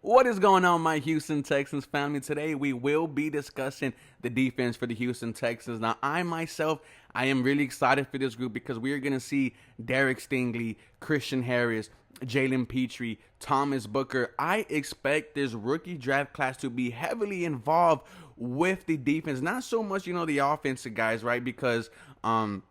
What is going on, my Houston Texans family? Today we will be discussing the defense for the Houston Texans. Now, I am really excited for this group because we are going to see Derek Stingley, Christian Harris, Jalen Petrie, Thomas Booker. I expect this rookie draft class to be heavily involved with the defense. Not so much, the offensive guys, right? Because John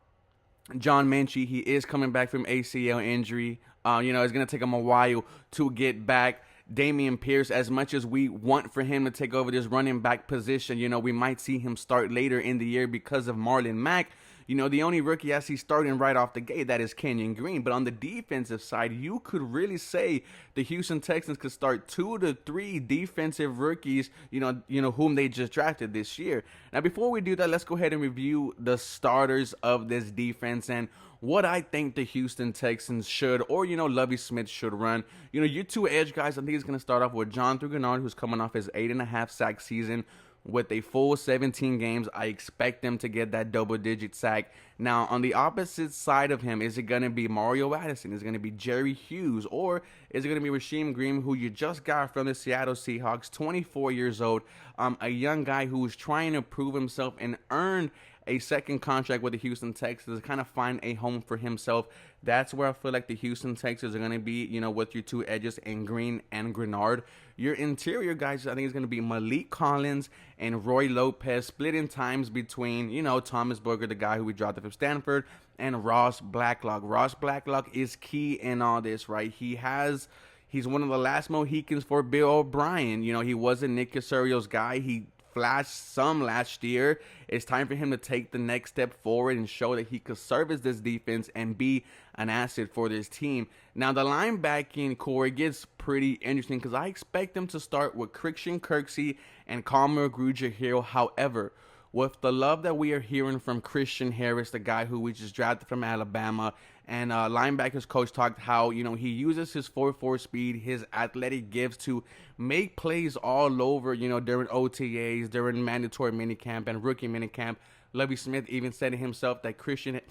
Minchie, he is coming back from ACL injury. It's going to take him a while to get back. Damian Pierce, as much as we want for him to take over this running back position, we might see him start later in the year because of Marlon Mack. The only rookie I see starting right off the gate, that is Kenyon Green. But on the defensive side, you could really say the Houston Texans could start 2 to 3 defensive rookies, whom they just drafted this year. Now, before we do that, let's go ahead and review the starters of this defense and what I think the Houston Texans should, or, Lovie Smith should run. Your two edge guys, I think he's going to start off with Jonathan Gennard, who's coming off his 8.5 sack season. With a full 17 games, I expect them to get that double-digit sack. Now, on the opposite side of him, is it going to be Mario Addison? Is it going to be Jerry Hughes? Or is it going to be Rasheem Green, who you just got from the Seattle Seahawks, 24 years old, a young guy who is trying to prove himself and earn a second contract with the Houston Texans to kind of find a home for himself. That's where I feel like the Houston Texans are going to be, with your two edges in Green and Grenard. Your interior guys, I think, is going to be Malik Collins and Roy Lopez, split in times between, Thomas Booker, the guy who we dropped from Stanford, and Ross Blacklock. Ross Blacklock is key in all this, right? He's one of the last Mohicans for Bill O'Brien. He wasn't Nick Caserio's guy. He flashed some last year. It's time for him to take the next step forward and show that he could service this defense and be an asset for this team. Now, the linebacking core gets pretty interesting because I expect them to start with Christian Kirksey and Palmer Grugier-Hill. However, with the love that we are hearing from Christian Harris, the guy who we just drafted from Alabama, and linebackers coach talked how, he uses his 4.4 speed, his athletic gifts to make plays all over, during OTAs, during mandatory minicamp and rookie minicamp. Lovie Smith even said to himself that Christian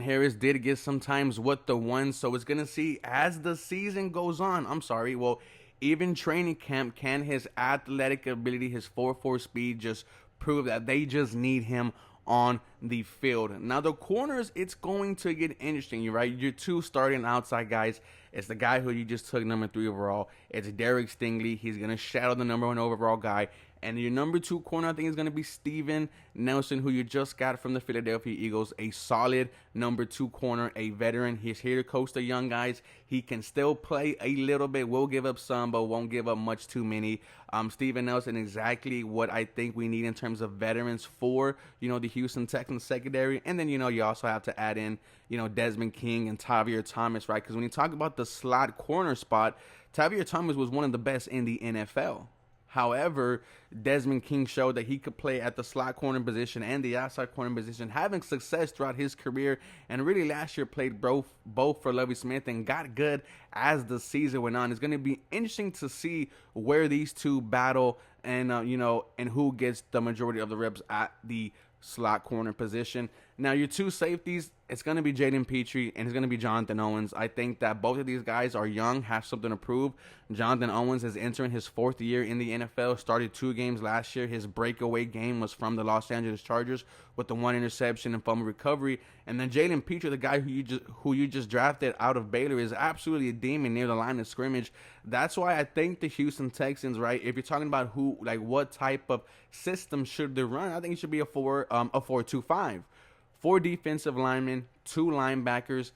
Harris did get sometimes with the ones. So it's going to see as the season goes on. Even training camp, can his athletic ability, his 4.4 speed just prove that they just need him on the field. Now, the corners, it's going to get interesting, right? Your two starting outside guys. It's the guy who you just took number 3 overall. It's Derek Stingley. He's going to shadow the number 1 overall guy. And your number 2 corner, I think, is going to be Steven Nelson, who you just got from the Philadelphia Eagles. A solid number 2 corner, a veteran. He's here to coach the young guys. He can still play a little bit. Will give up some, but won't give up much too many. Steven Nelson, exactly what I think we need in terms of veterans for, the Houston Texans secondary. And then, you also have to add in, Desmond King and Tavier Thomas, right? Because when you talk about the slot corner spot, Tavier Thomas was one of the best in the NFL. However, Desmond King showed that he could play at the slot corner position and the outside corner position, having success throughout his career. And really last year played both for Lovie Smith and got good as the season went on. It's going to be interesting to see where these two battle and, and who gets the majority of the reps at the slot corner position. Now, your two safeties, it's going to be Jalen Petrie and it's going to be Jonathan Owens. I think that both of these guys are young, have something to prove. Jonathan Owens is entering his 4th year in the NFL, started 2 games last year. His breakaway game was from the Los Angeles Chargers with the 1 interception and fumble recovery. And then Jalen Petrie, the guy who you just drafted out of Baylor, is absolutely a demon near the line of scrimmage. That's why I think the Houston Texans, right, if you're talking about what type of system should they run, I think it should be a 4-2-5. 4 defensive linemen, 2 linebackers,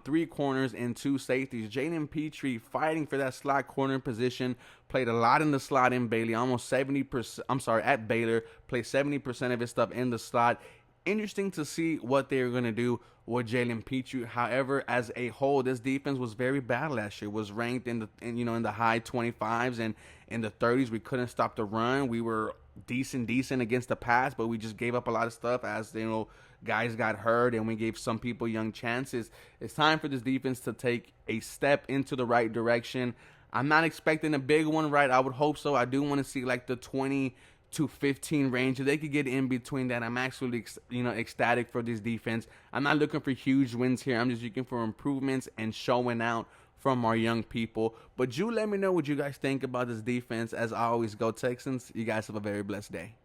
3 corners, and 2 safeties. Jalen Petrie fighting for that slot corner position. Played a lot in the slot in Baylor, almost 70%. At Baylor, played 70% of his stuff in the slot. Interesting to see what they're going to do with Jalen Petrie. However, as a whole, this defense was very bad last year. Was ranked in the high 25s and in the 30s. We couldn't stop the run. We were decent against the pass, but we just gave up a lot of stuff as guys got hurt and we gave some people young chances. It's time for this defense to take a step into the right direction. I'm not expecting a big one, right? I would hope so. I do want to see like the 20 to 15 range. If they could get in between that, I'm actually ecstatic for this defense. I'm not looking for huge wins here. I'm just looking for improvements and showing out from our young people. But you let me know what you guys think about this defense. As I always, go Texans. You guys have a very blessed day.